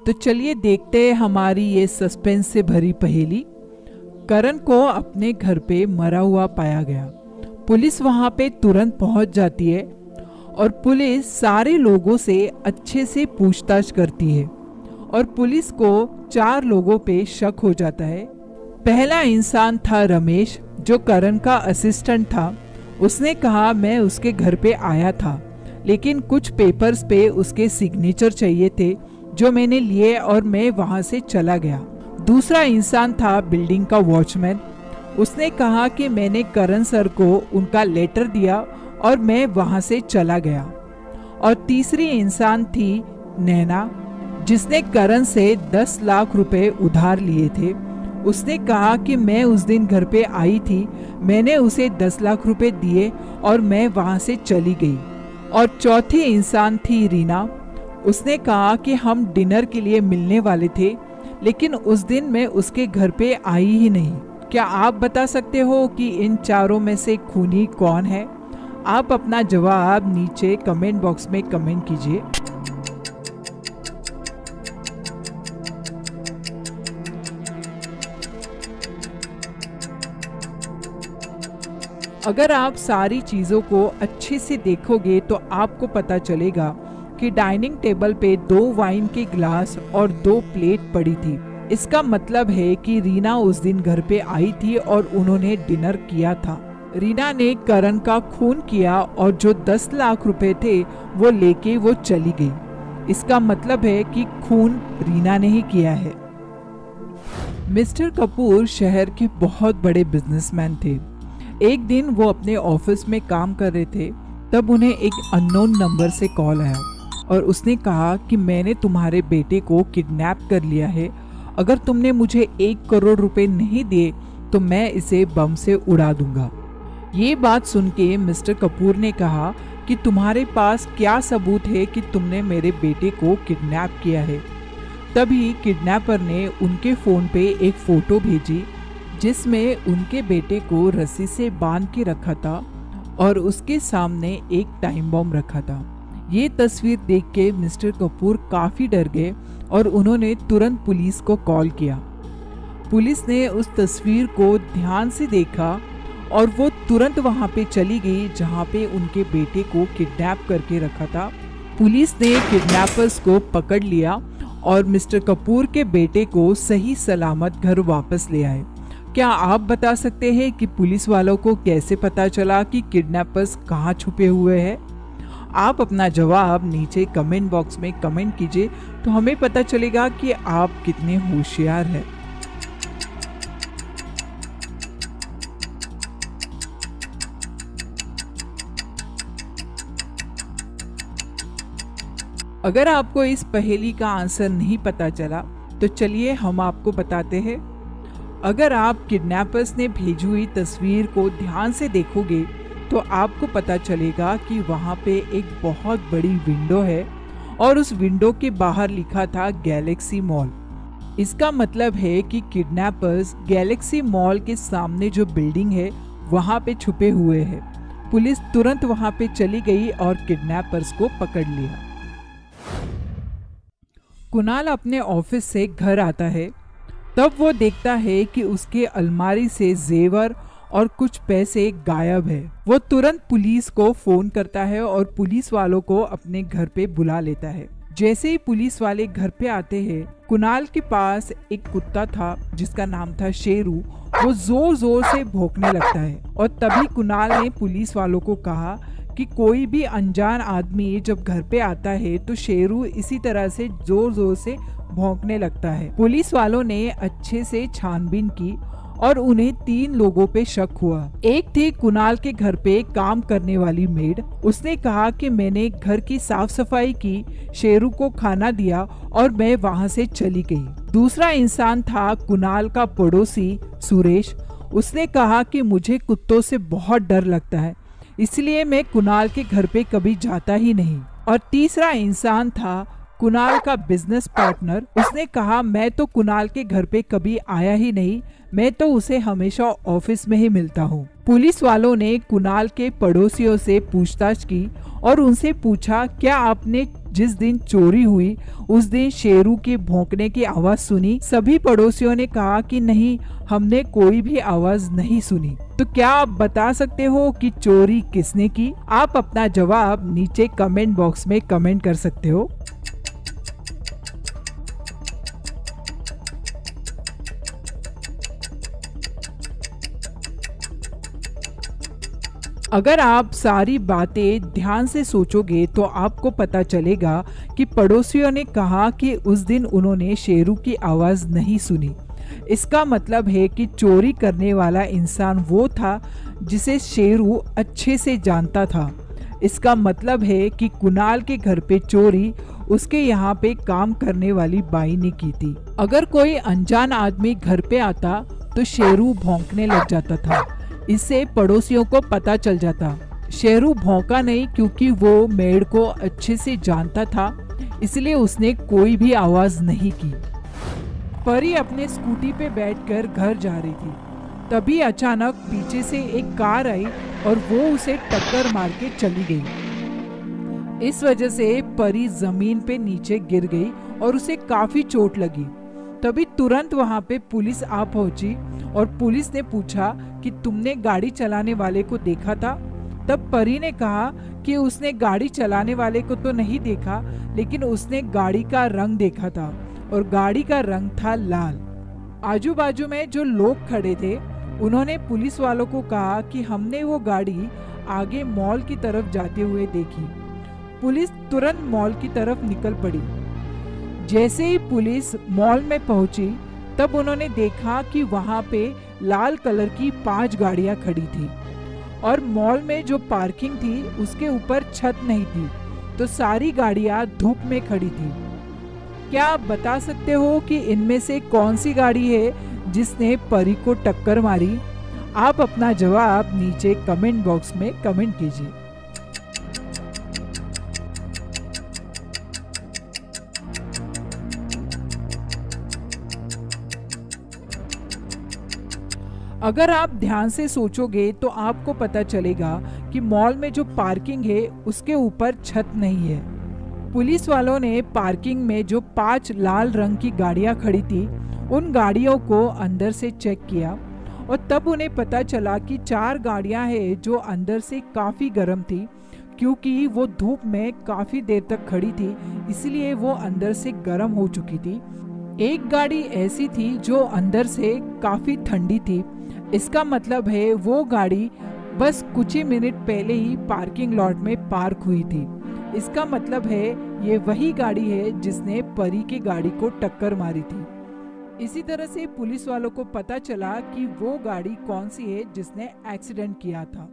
तो चलिए देखते हैं हमारी ये सस्पेंस से भरी पहेली। करण को अपने घर पे मरा हुआ पाया गया। पुलिस वहां पे तुरंत पहुंच जाती है और पुलिस सारे लोगों से अच्छे से पूछताछ करती है और पुलिस को 4 लोगों पे शक हो जाता है। पहला इंसान था रमेश, जो करण का असिस्टेंट था। उसने कहा मैं उसके घर पे आया था, लेकिन कुछ पेपर्स पे उसके सिग्नेचर चाहिए थे जो मैंने लिए और मैं वहां से चला गया। दूसरा इंसान था बिल्डिंग का वॉचमैन। उसने कहा कि मैंने करण सर को उनका लेटर दिया और मैं वहां से चला गया। और तीसरी इंसान थी नैना, जिसने करण से 10 लाख रुपए उधार लिए थे। उसने कहा कि मैं उस दिन घर पे आई थी, मैंने उसे 10 लाख रुपए दिए और मैं वहां से चली गई। और चौथी इंसान थी रीना। उसने कहा कि हम डिनर के लिए मिलने वाले थे, लेकिन उस दिन मैं उसके घर पे आई ही नहीं। क्या आप बता सकते हो कि इन चारों में से खूनी कौन है? आप अपना जवाब नीचे कमेंट बॉक्स में कमेंट कीजिए। अगर आप सारी चीजों को अच्छे से देखोगे तो आपको पता चलेगा कि डाइनिंग टेबल पे 2 वाइन के ग्लास और 2 प्लेट पड़ी थी। इसका मतलब है कि रीना उस दिन घर पे आई थी और उन्होंने डिनर किया था। रीना ने करण का खून किया और जो 10 लाख रुपए थे वो लेके वो चली गई। इसका मतलब है कि खून रीना ने ही किया है। मिस्टर कपूर शहर के बहुत बड़े बिजनेसमैन थे। एक दिन वो अपने ऑफिस में काम कर रहे थे, तब उन्हें एक अननोन नंबर से कॉल आया और उसने कहा कि मैंने तुम्हारे बेटे को किडनैप कर लिया है। अगर तुमने मुझे 1 करोड़ रुपए नहीं दिए तो मैं इसे बम से उड़ा दूंगा। ये बात सुन के मिस्टर कपूर ने कहा कि तुम्हारे पास क्या सबूत है कि तुमने मेरे बेटे को किडनैप किया है? तभी किडनैपर ने उनके फोन पे एक फोटो भेजी जिसमें उनके बेटे को रस्सी से बांध के रखा था और उसके सामने एक टाइम बम रखा था। ये तस्वीर देख के मिस्टर कपूर काफी डर गए और उन्होंने तुरंत पुलिस को कॉल किया। पुलिस ने उस तस्वीर को ध्यान से देखा और वो तुरंत वहां पे चली गई जहां पे उनके बेटे को किडनैप करके रखा था। पुलिस ने किडनैपर्स को पकड़ लिया और मिस्टर कपूर के बेटे को सही सलामत घर वापस ले आए। क्या आप बता सकते हैं कि पुलिस वालों को कैसे पता चला कि किडनैपर्स कहाँ छुपे हुए हैं? आप अपना जवाब नीचे कमेंट बॉक्स में कमेंट कीजिए, तो हमें पता चलेगा कि आप कितने होशियार हैं। अगर आपको इस पहेली का आंसर नहीं पता चला तो चलिए हम आपको बताते हैं। अगर आप किडनैपर्स ने भेजी हुई तस्वीर को ध्यान से देखोगे तो आपको पता चलेगा कि वहां पे एक बहुत बड़ी विंडो है और उस विंडो के बाहर लिखा था गैलेक्सी मॉल। इसका मतलब है कि किडनैपर्स गैलेक्सी मॉल के सामने जो बिल्डिंग है वहां पे छुपे हुए हैं। पुलिस तुरंत वहां पे चली गई और किडनैपर्स को पकड़ लिया। कुणाल अपने ऑफिस से घर आता है, तब वो देखता है कि उसके अलमारी से जेवर और कुछ पैसे गायब है। वो तुरंत पुलिस को फोन करता है और पुलिस वालों को अपने घर पे बुला लेता है। जैसे ही पुलिस वाले घर पे आते हैं, कुणाल के पास एक कुत्ता था जिसका नाम था शेरू। वो जोर जोर से भौंकने लगता है और तभी कुणाल ने पुलिस वालों को कहा कि कोई भी अनजान आदमी जब घर पे आता है तो शेरू इसी तरह से जोर जोर से भौंकने लगता है। पुलिस वालों ने अच्छे से छानबीन की और उन्हें 3 लोगों पे शक हुआ। एक थी कुणाल के घर पे काम करने वाली मेड। उसने कहा कि मैंने घर की साफ सफाई की, शेरू को खाना दिया और मैं वहां से चली गई। दूसरा इंसान था कुणाल का पड़ोसी सुरेश। उसने कहा कि मुझे कुत्तों से बहुत डर लगता है, इसलिए मैं कुणाल के घर पे कभी जाता ही नहीं। और तीसरा इंसान था कुणाल का बिजनेस पार्टनर। उसने कहा मैं तो कुणाल के घर पे कभी आया ही नहीं, मैं तो उसे हमेशा ऑफिस में ही मिलता हूँ। पुलिस वालों ने कुणाल के पड़ोसियों से पूछताछ की और उनसे पूछा क्या आपने जिस दिन चोरी हुई उस दिन शेरू के भौंकने की आवाज सुनी? सभी पड़ोसियों ने कहा कि नहीं, हमने कोई भी आवाज नहीं सुनी। तो क्या आप बता सकते हो कि चोरी किसने की? आप अपना जवाब नीचे कमेंट बॉक्स में कमेंट कर सकते हो। अगर आप सारी बातें ध्यान से सोचोगे तो आपको पता चलेगा कि पड़ोसियों ने कहा कि उस दिन उन्होंने शेरू की आवाज नहीं सुनी। इसका मतलब है कि चोरी करने वाला इंसान वो था जिसे शेरू अच्छे से जानता था। इसका मतलब है कि कुणाल के घर पे चोरी उसके यहाँ पे काम करने वाली बाई ने की थी। अगर कोई अनजान आदमी घर पे आता तो शेरू भौंकने लग जाता था। इससे पड़ोसियों को पता चल जाता। शेरू भौंका नहीं क्योंकि वो मेढ़ को अच्छे से जानता था, इसलिए उसने कोई भी आवाज नहीं की। परी अपने स्कूटी पे बैठकर घर जा रही थी। तभी अचानक पीछे से एक कार आई और वो उसे टक्कर मार के चली गई। इस वजह से परी जमीन पे नीचे गिर गई और उसे काफी चोट लगी। तभी तुरंत वहां पे पुलिस आ पहुंची और पुलिस ने पूछा कि तुमने गाड़ी चलाने वाले को देखा था? तब परी ने कहा कि उसने गाड़ी चलाने वाले को तो नहीं देखा, लेकिन उसने गाड़ी का रंग देखा था और गाड़ी का रंग था लाल। आजू बाजू में जो लोग खड़े थे उन्होंने पुलिस वालों को कहा कि हमने वो गाड़ी आगे मॉल की तरफ जाते हुए देखी। पुलिस तुरंत मॉल की तरफ निकल पड़ी। जैसे ही पुलिस मॉल में पहुंची तब उन्होंने देखा कि वहां पे लाल कलर की 5 गाड़ियां खड़ी थी और मॉल में जो पार्किंग थी उसके ऊपर छत नहीं थी, तो सारी गाड़ियां धूप में खड़ी थी। क्या आप बता सकते हो कि इनमें से कौन सी गाड़ी है जिसने परी को टक्कर मारी? आप अपना जवाब नीचे कमेंट बॉक्स में कमेंट कीजिए। अगर आप ध्यान से सोचोगे तो आपको पता चलेगा कि मॉल में जो पार्किंग है उसके ऊपर छत नहीं है। पुलिस वालों ने पार्किंग में जो 5 लाल रंग की गाड़ियां खड़ी थी उन गाड़ियों को अंदर से चेक किया और तब उन्हें पता चला कि 4 गाड़ियां हैं जो अंदर से काफी गर्म थी, क्योंकि वो धूप में काफी देर तक खड़ी थी, इसलिए वो अंदर से गर्म हो चुकी थी। एक गाड़ी ऐसी थी जो अंदर से काफी ठंडी थी। इसका मतलब है वो गाड़ी बस कुछ ही मिनट पहले ही पार्किंग लॉट में पार्क हुई थी। इसका मतलब है ये वही गाड़ी है जिसने परी की गाड़ी को टक्कर मारी थी। इसी तरह से पुलिस वालों को पता चला कि वो गाड़ी कौन सी है जिसने एक्सीडेंट किया था।